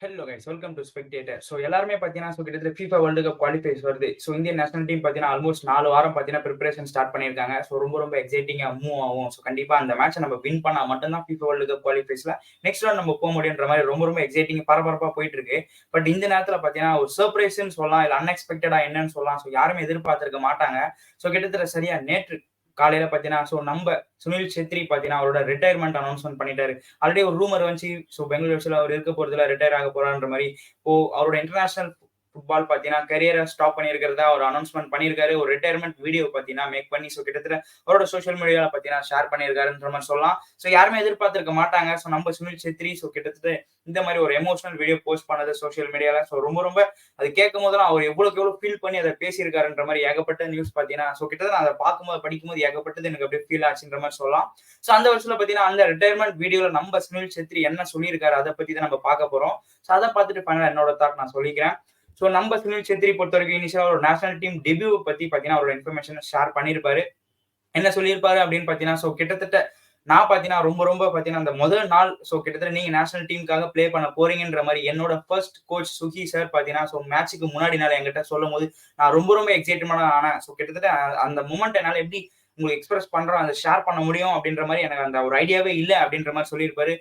Hello guys welcome to spectator. எல்லாருமே பார்த்தீங்கன்னா, கிட்டத்தட்ட FIFA வேர்ல்டு கப் குவாலிஃபைஸ் வருது. இந்தியன் நேஷனல் டீம் பார்த்தீங்கன்னா, ஆல்மோஸ்ட் 4 வாரம் பார்த்தீங்கன்னா, பிரிப்பரேஷன் ஸ்டார்ட் பண்ணியிருக்காங்க. ரொம்ப எக்ஸைட்டிங்கா மூவ் ஆகும். கண்டிப்பா அந்த மேட்ச நம்ம வின் பண்ணா மட்டும் தான் FIFA வேர்ல்டு கப் குவாலிஃபைஸ்ல நெக்ஸ்ட் ரவுண்ட் நம்ம முடியுன்ற மாரி ரொம்ப எக்ஸைட்டிங் பரபரப்பா போயிட்டு இருக்கு. பட் இந்த நேரத்துல பார்த்தீங்கன்னா, ஒரு சர்ப்ரைஸ்ன்னு சொல்லலாம். இல்ல அன்எக்ஸ்பெக்டடா என்னன்னு சொல்லலாம். யாருமே எதிர்பார்த்திருக்க மாட்டாங்க. கிட்டத்தட்ட சரியா நேற்று காலையில பார்த்தீங்கன்னா, நம்ப சுனில் சேத்ரி பார்த்தீங்கன்னா, அவரோட ரிட்டயர்மென்ட் அனௌன்ஸ்மென்ட் பண்ணிட்டாரு. ஆல்ரெடி ஒரு ரூமர் வந்துச்சு. பெங்களூரு எஃப்சில அவர் இருக்க போறதில்ல, ரிட்டயர் ஆக போறார்ன்ற மாரி. அவரோட இன்டர்நேஷனல் ஃபுட்பால் பார்த்தீங்கன்னா, கரியர ஸ்டாப் பண்ணியிருக்கிறதா ஒரு அனௌன்ஸ்மென்ட் பண்ணியிருக்காரு. ஒரு ரிட்டயர்மென்ட் வீடியோ பார்த்தீங்கன்னா, மேக் பண்ணி கிட்டத்தட்ட அவரோட சோசியல் மீடியால பார்த்தீங்கன்னா, ஷேர் பண்ணியிருக்காருன்ற மாரி சொல்லலாம். யாருமே எதிர்பார்த்திருக்க மாட்டாங்க. நம்ம சுனில் சேத்ரி கிட்டத்தட்ட இந்த மாரி ஒரு எமோஷனல் வீடியோ போஸ்ட் பண்ணது சோசியல் மீடியால. ரொம்ப அது கேட்கும்போதெல்லாம் அவர் எவ்வளவுக்கு எவ்வளவு ஃபீல் பண்ணி அதை பேசியிருக்காருன்ற மாரி ஏகப்பட்ட நியூஸ் பார்த்தீங்கன்னா, கிட்டத்தட்ட நான் அதை பார்க்கும்போது படிக்கும்போது ஏகப்பட்டது எனக்கு அப்படியே ஃபீல் ஆச்சுன்ற மாரி சொல்லலாம். அந்த வருஷத்துல பார்த்தீங்கன்னா, அந்த ரிட்டயர்மென்ட் வீடியோல நம்ம சுனில் சேத்ரி என்ன சொல்லியிருக்காரு, அதை பத்தி தான் நம்ம பார்க்க போறோம். அதை பார்த்துட்டு ஃபைனலா என்னோட தாட் நான் சொல்லிக்கிறேன். நம்ம சுனில் சேத்ரி பொறுத்தவரைக்கும் இனிஷியலா ஒரு நேஷனல் டீம் டெபியூ பத்தி பார்த்தீங்கன்னா, அவரோட இன்ஃபர்மேஷன் ஷேர் பண்ணியிருப்பாரு. என்ன சொல்லியிருப்பாரு அப்படின்னு பார்த்தீங்கன்னா, கிட்டத்தட்ட நான் பார்த்தீங்கன்னா, ரொம்ப பார்த்தீங்கன்னா, அந்த முதல் நாள் கிட்டத்தட்ட நீங்க நேஷனல் டீமுக்காக ப்ளே பண்ண போறீங்கன்ற மாரி என்னோட ஃபர்ஸ்ட் கோச் சுகி சார் பார்த்தீங்கன்னா, மேட்ச்சுக்கு முன்னாடி நாள் என்கிட்ட சொல்லும்போது, நான் ரொம்ப எக்ஸைட்டடா ஆனேன். கிட்டத்தட்ட அந்த மொமெண்ட் என்னால எப்படி உங்களுக்கு எக்ஸ்பிரஸ் பண்றோம், அதை ஷேர் பண்ண முடியும் அப்படின்ற மாரி எனக்கு அந்த ஒரு ஐடியாவே இல்ல அப்படின்ற மாரி சொல்லியிருப்பாரு.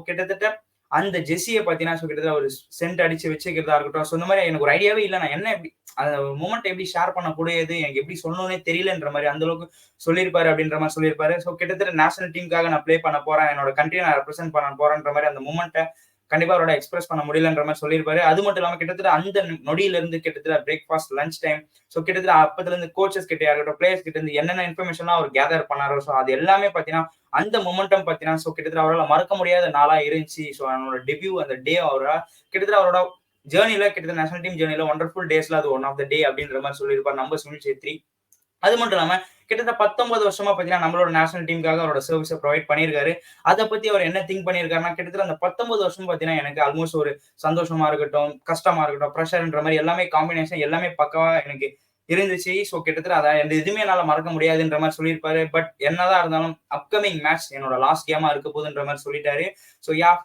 கிட்டத்தட்ட அந்த ஜெர்சிய பார்த்தீங்கன்னா, கிட்டத்தட்ட ஒரு சென்ட் அடிச்சு வச்சுக்கிறதா இருக்கட்டும். இந்த மாரி எனக்கு ஒரு ஐடியாவே இல்ல. நான் என்ன எப்படி அந்த மொமெண்ட் எப்படி ஷேர் பண்ணக்கூடியது, எனக்கு எப்படி சொல்லணும்னே தெரியலன்ற மாரி அந்த அளவுக்கு சொல்லியிருப்பாரு அப்படின்ற மாரி சொல்லியிருப்பாரு. கிட்டத்தட்ட நேஷனல் டீமுக்காக நான் ப்ளே பண்ண போறேன். என்னோட கண்ட்ரிய நான் ரெப்ரசென்ட் பண்ண போறேன்ற மாரி அந்த மொமெண்ட்ட கண்டிப்பா அவரோட எக்ஸ்பிரஸ் பண்ண முடியலன்ற மாரி சொல்லியிருப்பாரு. அது மட்டும் இல்லாம கிட்டத்தட்ட அந்த நொடியில இருந்து கிட்டத்தட்ட பிரேக்ஃபாஸ்ட், லஞ்ச் டைம் கிட்டத்தட்ட அப்பத்துல இருந்து கோச்சஸ் கிட்டயா இருக்கட்டும், பிளேயர்ஸ் கிட்ட இருந்து என்னென்ன இன்ஃபர்மேஷன்லாம் அவர் கேதர் பண்ணாரோ, அது எல்லாமே பார்த்தீங்கன்னா, அந்த மொமெண்டம் பார்த்தீங்கன்னா, கிட்டத்தட்ட அவரால மறக்க முடியாத நாளா இருந்துச்சு. அவரோட டெபியூ அந்த டே அவரால கிட்டத்தட்ட அவரோட ஜர்னில கிட்டத்தட்ட நேஷனல் டீம் ஜர்னில வண்டர்ஃபுல் டேஸ்ல அது ஒன் ஆஃப் த டே அப்படின்ற மாரி சொல்லியிருப்பார் நம்ம சுனில் சேத்ரி. அது மட்டும் இல்லாம கிட்டத்தட்ட 19 வருஷமா பார்த்தீங்கன்னா, நம்மளோட நேஷனல் டீமுக்காக அவரோட சர்வீஸ ப்ரொவைட் பண்ணியிருக்காரு. அத பத்தி அவர் என்ன திங்க் பண்ணியிருக்காருன்னா, கிட்டத்தட்ட அந்த 19 வருஷம் பார்த்தீங்கன்னா, எனக்கு ஆல்மோஸ்ட் ஒரு சந்தோஷமா இருக்கட்டும், கஷ்டமா இருக்கட்டும், பிரஷர்ன்ற மாரி எல்லாமே காம்பினேஷன் எல்லாமே பக்காவா எனக்கு இருந்துச்சு. கிட்டத்தட்ட அத அந்த எதுவுமே என்னால மறக்க முடியாதுன்ற மாரி சொல்லியிருப்பாரு. பட் என்னதான் இருந்தாலும் அப்கமிங் மேட்ச் என்னோட லாஸ்ட் கேமா இருக்க போகுதுன்ற மாரி சொல்லிட்டாரு.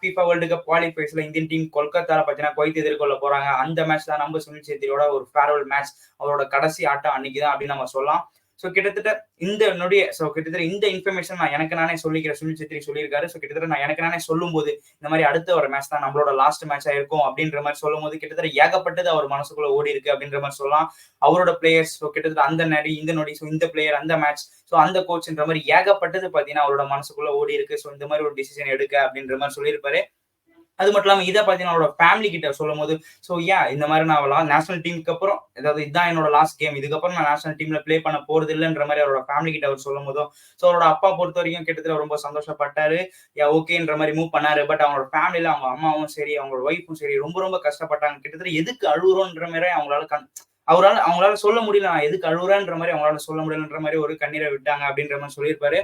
FIFA வேர்ல்டு கப் குவாலிஃபைர்ஸ்ல இந்தியன் டீம் கொல்கத்தால பார்த்தீங்கன்னா, குவைத் எதிர்கொள்ள போறாங்க. அந்த மேட்ச் தான் நம்ம சுனில் சேத்ரியோட ஒரு ஃபேர்வெல் மேட்ச். அவரோட கடைசி ஆட்டம் அன்னைக்கு தான் அப்படின்னு நம்ம சொல்லலாம். கிட்டத்தட்ட இந்த நொடிய கிட்டத்தட்ட இந்த இன்ஃபர்மேஷன் நான் எனக்கு நானே சொல்லிக்கிறேன். சுனில் சேத்ரி சொல்லியிருக்காரு. கிட்டத்தட்ட நான் எனக்கு நானே சொல்லும்போது, இந்த மாரி அடுத்த ஒரு மேட்ச் தான் நம்மளோட லாஸ்ட் மேட்ச்சா இருக்கும் அப்படின்ற மாரி சொல்லும்போது, கிட்டத்தட்ட ஏகப்பட்டது அவர் மனசுக்குள்ள ஓடி இருக்கு அப்படின்ற மாரி சொல்லலாம். அவரோட பிளேயர்ஸ் கிட்டத்தட்ட அந்த நடி, இந்த நொடி, இந்த பிளேயர், அந்த மேட்ச், அந்த கோச்ன்ற மாரி ஏகப்பட்டது பார்த்தீங்கன்னா, அவரோட மனசுக்குள்ள ஓடி இருக்கு. இந்த மாரி ஒரு டிசிஷன் எடுக்க அப்படின்ற மாரி சொல்லியிருப்பாரு. அது மட்டும் இல்லாம இத பார்த்தீங்கன்னா, அவரோட ஃபேமிலி கிட்ட சொல்லும்போது, இந்த மாரி நான் நேஷனல் டீமுக்கு அப்புறம் அதாவது இதான் என்னோட லாஸ்ட் கேம். இதுக்கப்புறம் நான் நேஷனல் டீம்ல ப்ளே பண்ண போறது இல்லன்ற மாரி அவரோட ஃபேமிலி கிட்ட அவர் சொல்லும்போதும், அவரோட அப்பா பொறுத்தவரைக்கும் கிட்டத்தட்ட ரொம்ப சந்தோஷப்பட்டாரு. ஓகேன்ற மாரி மூவ் பண்ணாரு. பட் அவங்களோட ஃபேமிலில அவங்க அம்மாவும் சரி, அவங்களோட ஒய்ஃபும் சரி ரொம்ப கஷ்டப்பட்டாங்க. கிட்டத்தட்ட எதுக்கு அழுவுறோன்ற மாரி அவங்களால சொல்ல முடியல. நான் எதுக்கு அழுவுறேன்ற மாரி அவங்களால சொல்ல முடியலன்ற மாரி ஒரு கண்ணீர விட்டாங்க அப்படின்ற மாரி சொல்லியிருப்பாரு.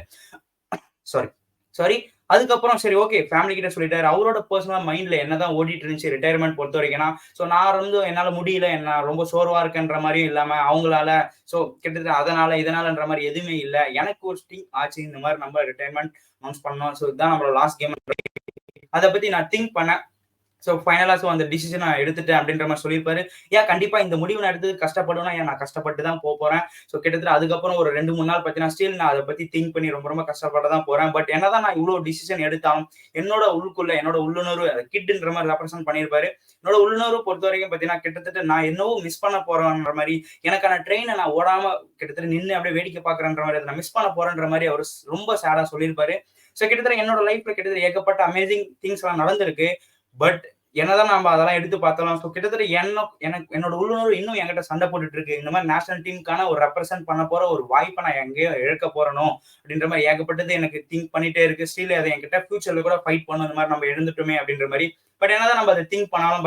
Sorry sorry. அதுக்கப்புறம் சரி ஓகே ஃபேமிலி கிட்ட சொல்லிட்டாரு. அவரோட பெர்சனல் மைண்ட்ல என்னதான் ஓடிட்டு இருந்துச்சு ரிட்டயர்மென்ட் பொறுத்தவரைக்கும்னா, நான் என்னால முடியல, என்ன ரொம்ப சோர்வா இருக்கேன்ற மாரியும் இல்லாம, அவங்களால கிட்டத்தட்ட அதனால, இதனாலன்ற மாரி எதுவுமே இல்ல. எனக்கு ஒரு ஸ்டிங் ஆச்சு. இந்த மாரி நம்ம ரிட்டயர்மென்ட் அனௌன்ஸ் பண்ணோம். இதான் நம்மளோட லாஸ்ட் கேம். அத பத்தி நான் திங்க் பண்ணேன். ஃபைனலா அந்த டிசிஷன் நான் எடுத்துட்டேன் அப்படின்ற மாரி சொல்லியிருப்பாரு. கண்டிப்பா இந்த முடிவு நான் எடுத்தது கஷ்டப்படுவேனா, நான் கஷ்டப்பட்டு தான் போப்போறேன். கிட்டத்தட்ட அதுக்கப்புறம் ஒரு 2, 3 நாள் பார்த்தீங்கன்னா, ஸ்டில் நான் அத பத்தி திங்க் பண்ணி ரொம்ப கஷ்டப்பட தான் போறேன். பட் என்னதான் நான் இவ்ளோ டிசிஷன் எடுத்தாலும், என்னோட உள்குள்ள, என்னோட உள்ளுணர்வு கிட்ன்ற மாரி ரெப்ரசன்ட் பண்ணியிருப்பாரு. என்னோட உள்ளுணர்வு பொறுத்தவரைக்கும் பார்த்தீங்கன்னா, கிட்டத்தட்ட நான் என்னவோ மிஸ் பண்ண போறேன்ற மாரி, எனக்கான ட்ரெயின நான் ஓடாம கிட்டத்தட்ட நின்னு அப்படியே வேடிக்கை பார்க்குறேன்ற மாரி, அத நான் மிஸ் பண்ண போறேன்ற மாரி அவரு ரொம்ப சேடா சொல்லியிருப்பாரு. கிட்டத்தட்ட என்னோட லைஃப்ல கிட்டத்தட்ட ஏகப்பட்ட அமேசிங் திங்ஸ்லாம் நடந்திருக்கு. பட் என்னதான் நம்ம அதெல்லாம் எடுத்து பார்த்தாலும், கிட்டத்தட்ட எனக்கு என்னோட உள்ளுணர்வு இன்னும் என்கிட்ட சண்டை போட்டுட்டு இருக்கு. இந்த மாரி நேஷனல் டீமுக்கான ஒரு ரெப்ரசென்ட் பண்ண போற ஒரு வாய்ப்ப நான் எங்கேயோ இழக்க போறேனோ! அப்படின்ற மாரி ஏகப்பட்டது எனக்கு திங்க் பண்ணிட்டே இருக்கு. ஸ்டில் அது என்கிட்ட ஃபியூச்சர்ல கூட ஃபைட் பண்ணும். இந்த மாரி நம்ம இழந்துட்டோமே! அப்படின்ற மாரி. பட் என்னதான் நம்ம அத திங்க் பண்ணாலும்,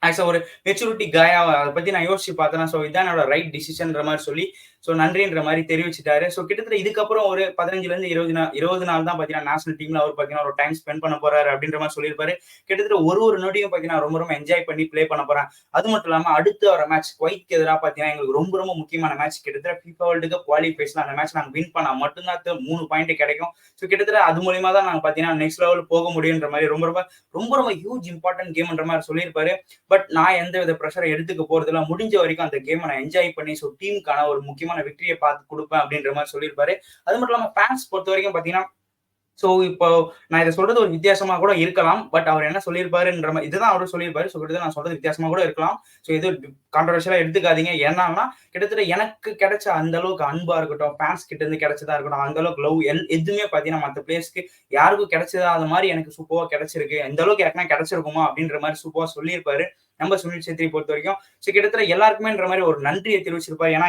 ஆஸ் ஒரு மெச்சூரிட்டி காயா அதை பத்தி நான் யோசிச்சு பார்த்தேன்னா, ஸோ இதான் என்னோட ரைட் டிசிஷன்ற மாதிரி சொல்லி ஸோ நன்றின்ற மாதிரி தெரிவிச்சுட்டாரு. ஸோ கிட்டத்தட்ட இதுக்கப்புறம் ஒரு 15லேருந்து 20 நாள் தான் பார்த்தீங்கன்னா நேஷனல் டீம்ல அவர் பார்த்தீங்கன்னா ஒரு டைம் ஸ்பெண்ட் பண்ண போறாரு அப்படின்ற மாதிரி சொல்லியிருப்பாரு. கிட்டத்தட்ட ஒரு நொடியும் பார்த்தீங்கன்னா ரொம்ப ரொம்ப என்ஜாய் பண்ணி ப்ளே பண்ண போறேன். அது மட்டும் இல்லாம அடுத்து வர மேட்ச் குவைத்க்கு எதிராக பார்த்தீங்கன்னா எங்களுக்கு ரொம்ப ரொம்ப முக்கியமான மேட்ச். கிட்டத்தட்ட FIFA வேர்ல்டு கப் குவாலிஃபைஸ்ல அந்த மேட்ச் நாங்கள் வின் பண்ணா மட்டும்தான் 3 பாயிண்ட் கிடைக்கும். ஸோ கிட்டத்தட்ட அது மூலியமா தான் நாங்கள் பார்த்தீங்கன்னா நெக்ஸ்ட் லெவல் போக முடியுன்ற மாதிரி ரொம்ப ரொம்ப ரொம்ப ரொம்ப ஹியூஜ் இம்பார்ட்டன்ட் கேம்ன்ற மாதிரி சொல்லியிருப்பாரு. பட் நான் எந்த வித ப்ரெஷரை எடுத்துக்க போறதுல முடிஞ்ச வரைக்கும் அந்த கேமை நான் என்ஜாய் பண்ணி ஸோ டீமுக்கான ஒரு முக்கியமான வெற்றியை பார்த்து கொடுப்பேன் அப்படின்ற மாதிரி சொல்லியிருப்பாரு. அது மட்டும் இல்லாம ஃபேன்ஸ் பொறுத்த வரைக்கும் பாத்தீங்கன்னா சோ இப்போ நான் இதை சொல்றது ஒரு வித்தியாசமா கூட இருக்கலாம். பட் அவர் என்ன சொல்லியிருப்பாருன்ற மாதிரி இதுதான் அவரு சொல்லியிருப்பாரு. ஸோ கிட்டத்தட்ட நான் சொல்றது வித்தியாசமா கூட இருக்கலாம். ஸோ இது கான்ட்ரவர்ஷியலா எடுத்துக்காதீங்க. ஏன்னா கிட்டத்தட்ட எனக்கு கிடைச்ச அந்த அளவுக்கு அன்பா இருக்கட்டும், ஃபேன்ஸ் கிட்ட இருந்து கிடைச்சதா இருக்கட்டும், அந்த அளவுக்கு லவ் எதுவுமே பாத்தீங்கன்னா மற்ற பிளேயர்ஸ்க்கு யாருக்கும் கிடைச்சதா அது மாதிரி எனக்கு சூப்பரா கிடைச்சிருக்கு. எந்த அளவுக்கு யாருக்குன்னா கிடைச்சிருக்குமா அப்படின்ற மாதிரி சூப்பரா சொல்லியிருப்பாரு நம்ம சுனில் சேத்ரி பொறுத்த வரைக்கும். ஸோ கிட்டத்தட்ட எல்லாருக்குமேன்ற மாதிரி ஒரு நன்றியை தெரிவிச்சிருப்பாரு. ஏன்னா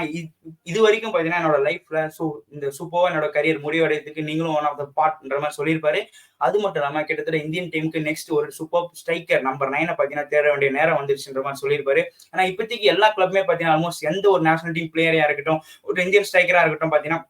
இது வரைக்கும் பாத்தீங்கன்னா என்னோட லைஃப்ல இந்த சூப்பரா என்னோட கரியர் முடிவடைறதுக்கு நீங்களும் ஒன் ஆஃப் த பார்ட்ன்ற மாதிரி சொல்லியிருப்பாரு. அது மட்டும் இல்லாம கிட்டத்தட்ட இந்தியன் டீமுக்கு நெக்ஸ்ட் ஒரு சூப்பர் ஸ்ட்ரைக்கர் நம்பர் 9 பாத்தீங்கன்னா தேட வேண்டிய நேரம் வந்துருச்சுன்ற மாதிரி சொல்லியிருப்பாரு. ஆனா இப்போதைக்கு எல்லா கிளப்புமே பாத்தீங்கன்னா ஆல்மோஸ்ட் எந்த ஒரு நேஷனல் டீம் பிளேயரா இருக்கட்டும், ஒரு இந்தியன் ஸ்ட்ரைக்கரா இருக்கட்டும் பாத்தீங்கன்னா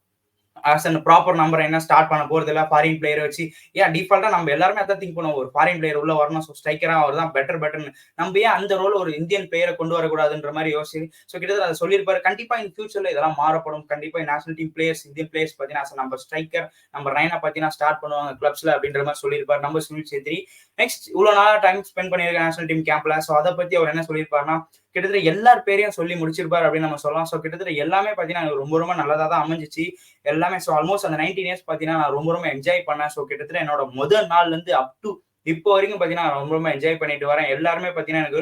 ஆஸ் அன் ப்ராப்பர் நம்பர் என்ன ஸ்டார்ட் பண்ண போறது இல்ல. ஃபாரின் பிளேயரை வச்சு ஏன் டிஃபால்ட்டா நம்ம எல்லாருமே அதான் திங்க் பண்ணுவோம். ஒரு ஃபாரின் பிளேயர் உள்ள வரணும், ஸோ ஸ்ட்ரைக்கரா அவர் தான் பெட்டர்னு. நம்ம ஏன் அந்த ரோல் ஒரு இந்தியன் பிளேயரை கொண்டு வரக்கூடாதுன்ற மாதிரி யோசிச்சு ஸோ கிட்டத்தட்ட அதை சொல்லியிருப்பாரு. கண்டிப்பா இந்த ஃபியூச்சர்ல இதெல்லாம் மாறப்படும். கண்டிப்பா national team players Indian players பார்த்தீங்கன்னா நம்ம ஸ்ட்ரைக்கர் நம்பர் 9 பார்த்தீங்கன்னா ஸ்டார்ட் பண்ணுவாங்க கிளப்ஸ்ல அப்படின்ற மாதிரி சொல்லியிருப்பாரு நம்ம சுனில் சேத்ரி. நெக்ஸ்ட் இவ்வளவு நாளா டைம் ஸ்பெண்ட் பண்ணியிருக்க நேஷனல் டீம் கேம்ப்ல. ஸோ அதை பத்தி அவர் என்ன சொல்லியிருப்பாருன்னா கிட்டத்தட்ட எல்லார் பேரையும் சொல்லி முடிச்சிருப்பாரு அப்படின்னு நம்ம சொல்லலாம். ஸோ கிட்டத்தட்ட எல்லாமே பார்த்தீங்கன்னா ரொம்ப ரொம்ப நல்லதா தான் அமைஞ்சிச்சு எல்லாமே. ஸோ ஆல்மோஸ்ட் அந்த 19 இயர்ஸ் பார்த்தீங்கன்னா நான் ரொம்ப ரொம்ப என்ஜாய் பண்ணேன். ஸோ கிட்டத்தட்ட என்னோட முதல் நாள்ல இருந்து அப் டு இப்போ வரைக்கும் பார்த்தீங்கன்னா ரொம்ப ரொம்ப என்ஜாய் பண்ணிட்டு வரேன். எல்லாருமே பார்த்தீங்கன்னா எனக்கு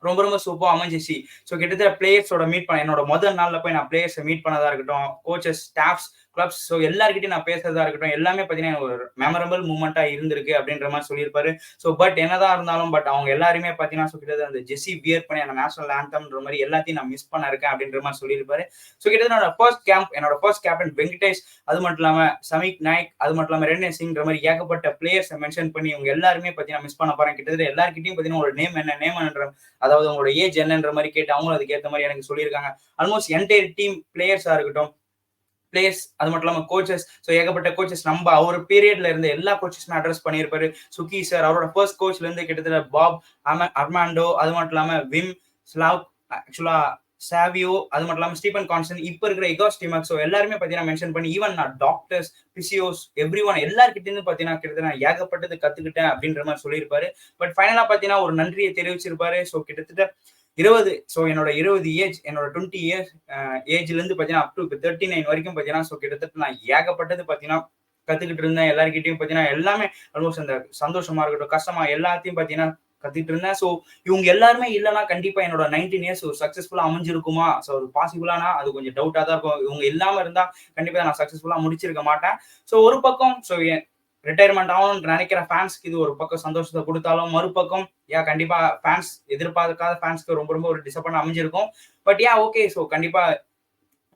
ரொம்ப ரொம்ப சூப்பரா அமைஞ்சிச்சு. ஸோ கிட்டத்தட்ட பிளேயர்ஸோட மீட் பண்ண என்னோட முதல் நாள்ல போய் நான் பிளேயர்ஸை மீட் பண்ணதா இருக்கட்டும், கோச்சஸ், ஸ்டாஃப்ஸ், கிளப்ஸ் ஸோ எல்லார்கிட்டையும் நான் பேசுறதா இருக்கட்டும், எல்லாமே பார்த்தீங்கன்னா ஒரு மெமரபிள் மூமெண்டா இருந்திருக்கு அப்படின்ற மாதிரி சொல்லியிருப்பாரு. ஸோ பட் என்னதான் இருந்தாலும் பட் அவங்க எல்லாருமே பார்த்தீங்கன்னா ஸோ கிட்டத்தட்ட அந்த ஜெர்சி வியர் பண்ணி அந்த நேஷனல் ஆந்தம்ன்ற மாதிரி எல்லாத்தையும் நான் மிஸ் பண்ண இருக்கேன் அப்படின்ற மாதிரி சொல்லியிருப்பாரு. ஸோ கிட்டத்தட்ட என்னோட ஃபர்ஸ்ட் கேப்டன் வெங்கடேஷ், அது மட்டும் இல்லாம சமீக் நாயக், அது மட்டும் இல்லாம ரெட்னே சிங்ன்ற மாதிரி ஏகப்பட்ட பிளேயர்ஸை மென்ஷன் பண்ணி இவங்க எல்லாருமே பார்த்தீங்கன்னா மிஸ் பண்ண போறேன். கிட்டத்தட்ட எல்லார்கிட்டையும் பார்த்தீங்கன்னா ஒரு நேம் என்னன்ற அதாவது உங்களோட ஏஜ் என்னன்ற மாதிரி கேட்டு அவங்களும் அதுக்கு ஏற்ற மாதிரி எனக்கு சொல்லியிருக்காங்க. ஆல்மோஸ்ட் என்டையர் டீம் பிளேயர்ஸா இருக்கட்டும், பிளேயர்ஸ் அது மட்டும் இல்லாம கோச்சஸ் ஸோ ஏகப்பட்ட கோச்சஸ் நம்ம அவர் பீரியட்ல இருந்த எல்லா கோச்சஸுமே அட்ரஸ் பண்ணியிருப்பாரு. சுகி சார் அவரோட ஃபர்ஸ்ட் கோச்ல இருந்து கிட்டத்தட்ட பாப், அர்மாண்டோ, அது மட்டும் இல்லாம விம், ஸ்லாவ், ஆக்சுவலா சாவியோ, அது மட்டும் இல்லாம ஸ்டீபன் கான்ஸ்டன், இப்ப இருக்கிற எகாஸ் டீமாக் ஸோ எல்லாருமே பார்த்தீங்கன்னா மென்ஷன் பண்ணி ஈவன் நான் டாக்டர்ஸ், பிசியோஸ், எவ்ரி ஒன் எல்லார்கிட்ட இருந்து பார்த்தீங்கன்னா கிட்டத்தட்ட நான் ஏகப்பட்டது கத்துக்கிட்டேன் அப்படின்ற மாதிரி சொல்லியிருப்பாரு. பட் ஃபைனலா பார்த்தீங்கன்னா ஒரு நன்றியை தெரிவிச்சிருப்பாரு. ஸோ கிட்டத்தட்ட 20 ஸோ என்னோட 20 ஏஜ் என்னோட 20 இயர்ஸ் ஏஜ்ல இருந்து பார்த்தீங்கன்னா அப் டு 39 வரைக்கும் பார்த்தீங்கன்னா ஸோ கிட்டத்தட்ட நான் ஏகப்பட்டது பார்த்தீங்கன்னா கத்துக்கிட்டு இருந்தேன். எல்லார்கிட்டையும் பார்த்தீங்கன்னா எல்லாமே ஆல்மோஸ்ட் அந்த சந்தோஷமா இருக்கட்டும், கஷ்டமா எல்லாத்தையும் பார்த்தீங்கன்னா கத்துக்கிட்டு இருந்தேன். ஸோ இவங்க எல்லாருமே இல்லைன்னா கண்டிப்பா என்னோட 19 இயர்ஸ் ஒரு சக்சஸ்ஃபுல்லா அமைஞ்சிருக்குமா? ஸோ அது பாசிபிளானா அது கொஞ்சம் டவுட்டா தான் இருக்கும். இவங்க இல்லாம இருந்தா கண்டிப்பா நான் சக்சஸ்ஃபுல்லா முடிச்சிருக்க மாட்டேன். ஸோ ஒரு பக்கம் ஸோ ரிட்டையர்மெண்ட் ஆகணும்னு நினைக்கிற ஃபேன்ஸ்க்கு இது ஒரு பக்கம் சந்தோஷத்தை கொடுத்தாலும், மறுபக்கம் கண்டிப்பா ஃபேன்ஸ் எதிர்பார்க்காத ஃபேன்ஸ்க்கு ரொம்ப ரொம்ப ஒரு டிசப்பாயிண்ட் அமைஞ்சிருக்கும். பட் ஓகே ஸோ கண்டிப்பா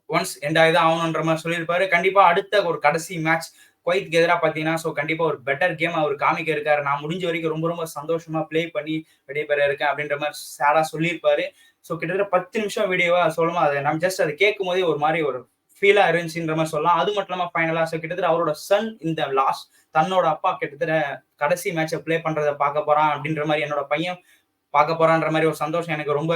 ஒன்ஸ் எண்ட் ஆகிதான் ஆகணுன்ற மாதிரி சொல்லியிருப்பாரு. கண்டிப்பா அடுத்த ஒரு கடைசி மேட்ச் குவைத்க்கு எதிராக பார்த்தீங்கன்னா ஸோ கண்டிப்பா ஒரு பெட்டர் கேம் அவர் காமிக்க இருக்காரு. நான் முடிஞ்ச வரைக்கும் ரொம்ப ரொம்ப சந்தோஷமா பிளே பண்ணி விடைபெற இருக்கேன் அப்படின்ற மாதிரி சேடா சொல்லியிருப்பாரு. ஸோ கிட்டத்தட்ட 10 நிமிஷம் வீடியோவா சொல்லுமா அதை நம்ம ஜஸ்ட் அதை கேட்கும் போதே ஒரு மாதிரி ஒரு ஃபீலா இருந்துச்சுன்ற மாதிரி சொல்லலாம். அது மட்டும் இல்லாம ஃபைனலா ஸோ கிட்டத்தட்ட அவரோட சன் இந்த லாஸ்ட் தன்னோட அப்பா கிட்டத்தட்ட கடைசி மேட்சை பிளே பண்றதை பார்க்க போறான் அப்படின்ற மாதிரி என்னோட பையன் பார்க்க போறான்ற மாதிரி ஒரு சந்தோஷம் எனக்கு ரொம்ப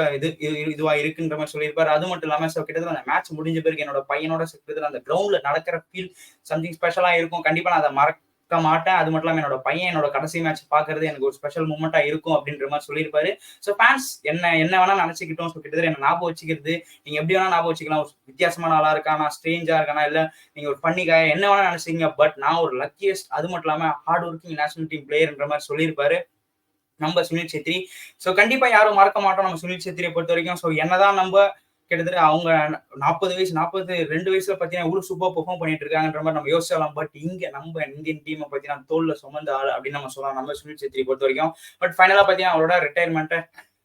இதுவா இருக்குன்ற மாதிரி சொல்லியிருப்பாரு. அது மட்டும் இல்லாம கிட்டத்தட்ட அந்த மேட்ச் முடிஞ்ச பிறகு என்னோட பையனோட கிட்டத்தட்ட அந்த கிரவுண்ட்ல நடக்கிற ஃபீல் சம்திங் ஸ்பெஷலா இருக்கும். கண்டிப்பா நான் அதை மறக்க மாட்டேன். அது மட்டும் இல்லாம என்னோட பையன் என்னோட கடைசி மேட்ச் பாக்குறது எனக்கு ஒரு ஸ்பெஷல் மூமெண்டா இருக்கும் அப்படின்ற மாதிரி சொல்லியிருப்பாரு. ஸோ ஃபேன்ஸ் என்ன வேணா நினைச்சுக்கிட்டோம். ஸோ கிட்டத்தட்ட என்ன ஞாபகம் வச்சுக்கிறது நீங்க எப்படி வேணா ஞாபகம் வச்சுக்கலாம். ஒரு வித்தியாசமான ஆளா இருக்கானா, ஸ்ட்ரேஞ்சா இருக்கானா, இல்ல நீங்க ஒரு பண்ணிக்காய என்ன வேணா நினைச்சீங்க. பட் நான் ஒரு லக்கியஸ்ட் அது மட்டும் இல்லாம ஹார்ட் ஒர்க்கிங் நேஷனல் டீம் பிளேயர்ன்ற மாதிரி சொல்லியிருப்பாரு நம்ம சுனில் சேத்ரி. ஸோ கண்டிப்பா யாரும் மறக்க மாட்டோம் நம்ம சுனில் சேத்ரியை பொறுத்த வரைக்கும். ஸோ என்னதான் நம்ம கிட்டத்தட்ட அவங்க 42 வயசுல பார்த்தீங்கன்னா இவ்வளவு சூப்பர் பெர்ஃபார்ம் பண்ணிட்டு இருக்காங்கன்ற மாதிரி நம்ம யோசிச்சலாம். பட் இங்க நம்ம இந்தியன் டீமை பார்த்தீங்கன்னா தோல்ல சுமந்த ஆள் அப்படின்னு நம்ம சொல்லலாம் நம்ம சுனில் சேத்ரி பொறுத்த வரைக்கும். பட் ஃபைனலா பார்த்தீங்கன்னா அவரோட ரிட்டையர்மெண்ட்டை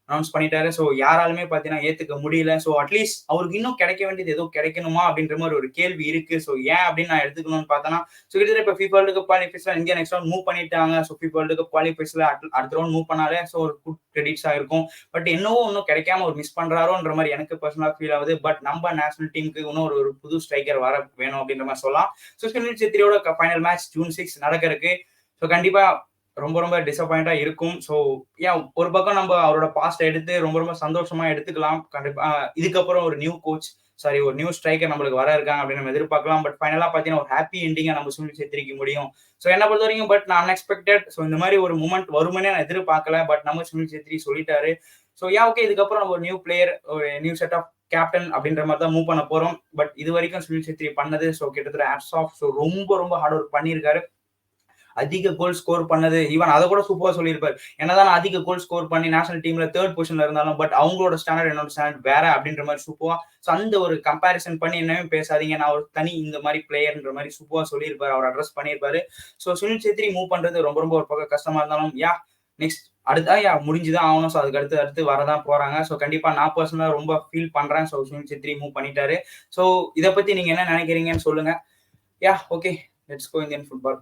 அனௌன்ஸ் பண்ணிட்டாரு. ஸோ யாராலுமே பார்த்தீங்கன்னா ஏத்துக்க முடியல. ஸோ அட்லீஸ்ட் அவருக்கு இன்னும் கிடைக்க வேண்டியது ஏதோ கிடைக்கணுமா அப்படின்ற மாதிரி ஒரு கேள்வி இருக்கு. ஸோ ஏன் அப்படின்னு நான் எடுத்துக்கணும்னு பார்த்தேன்னா, ஸோ கிட்டத்தட்ட இப்போ FIFA வேர்ல்டு கப் குவாலிஃபைஸ்ல இந்தியா நெக்ஸ்ட் ரவுண்ட் மூவ் பண்ணிட்டாங்க. ஸோ FIFA வேர்ல்டு கப் குவாலிஃபைஸ்ல அடுத்த ரவுண்ட் மூவ் பண்ணாலே ஸோ ஒரு குட் கிரெடிட்ஸா இருக்கும். பட் என்னவோ இன்னும் கிடைக்காம ஒரு மிஸ் பண்றாரோன்ற மாதிரி எனக்கு பர்சனலா ஃபீல் ஆகுது. பட் நம்ம நேஷனல் டீமுக்கு இன்னும் ஒரு புது ஸ்ட்ரைக்கர் வர வேணும் அப்படின்ற மாதிரி சொல்லலாம். ஸோ சுனில் சேத்ரியோட ஃபைனல் மேட்ச் ஜூன் 6 நடக்க இருக்கு. ஸோ கண்டிப்பா ரொம்ப ரொம்ப டிசப்பாயிண்டா இருக்கும். ஸோ ஏன் ஒரு பக்கம் நம்ம அவரோட பாஸ்ட் எடுத்து ரொம்ப ரொம்ப சந்தோஷமா எடுத்துக்கலாம். கண்டிப்பா இதுக்கப்புறம் ஒரு நியூ கோச் ஒரு நியூ ஸ்ட்ரைக்கர் நம்மளுக்கு வர இருக்காங்க அப்படின்னு நம்ம எதிர்பார்க்கலாம். பட் ஃபைனலா பார்த்தீங்கன்னா ஒரு ஹாப்பி எண்டிங்கா நம்ம சுனில் சேத்ரிக்கு முடியும். ஸோ என்ன பொறுத்த வரைக்கும் பட் நான் அன்எக்ஸ்பெக்டட். ஸோ இந்த மாதிரி ஒரு மூமெண்ட் வரும்னே நான் எதிர்பார்க்கல. பட் நம்ம சுனில் சேத்ரி சொல்லிட்டாரு. ஸோ ஓகே இதுக்கப்புறம் நம்ம ஒரு நியூ பிளேயர் ஒரு நியூ செட் ஆஃப் கேப்டன் அப்படின்ற மாதிரி தான் மூவ் பண்ண போறோம். பட் இது வரைக்கும் சுனில் சேத்ரி பண்ணது ஸோ கிட்டத்தட்ட ஹேட்ஸ் ஆஃப். ஸோ ரொம்ப ரொம்ப ஹார்ட் ஒர்க் பண்ணியிருக்காரு. அதிக கோல் ஸ்கோர் பண்ணது ஈவன் அதை கூட சூப்பரா சொல்லியிருப்பாரு. என்னதான் அதிக கோல் ஸ்கோர் பண்ணி நேஷனல் டீம்ல 3rd பொசிஷன்ல இருந்தாலும் பட் அவங்களோட ஸ்டாண்டர்ட் என்னோட ஸ்டாண்டர்ட் வேற அப்படின்ற மாதிரி சூப்பரா அந்த ஒரு கம்பேரிசன் பண்ணி என்னவே பேசாதீங்க, நான் ஒரு தனி இந்த மாதிரி பிளேயர்ன்ற மாதிரி சூப்பரா சொல்லியிருப்பாரு. அவர் அட்ரஸ் பண்ணியிருப்பாரு. ஸோ சுனில் சேத்ரி மூவ் பண்றது ரொம்ப ரொம்ப ஒரு பக்கம் கஷ்டமா இருந்தாலும் நெக்ஸ்ட் அடுத்தா முடிஞ்சுதான் ஆகணும். ஸோ அதுக்கு அடுத்து வரதான் போறாங்க. ஸோ கண்டிப்பா நான் பர்சனலா ரொம்ப ஃபீல் பண்றேன். ஸோ சுனில் சேத்ரி மூவ் பண்ணிட்டாரு. ஸோ இதை பத்தி நீங்க என்ன நினைக்கிறீங்கன்னு சொல்லுங்க. Okay let's go Indian football.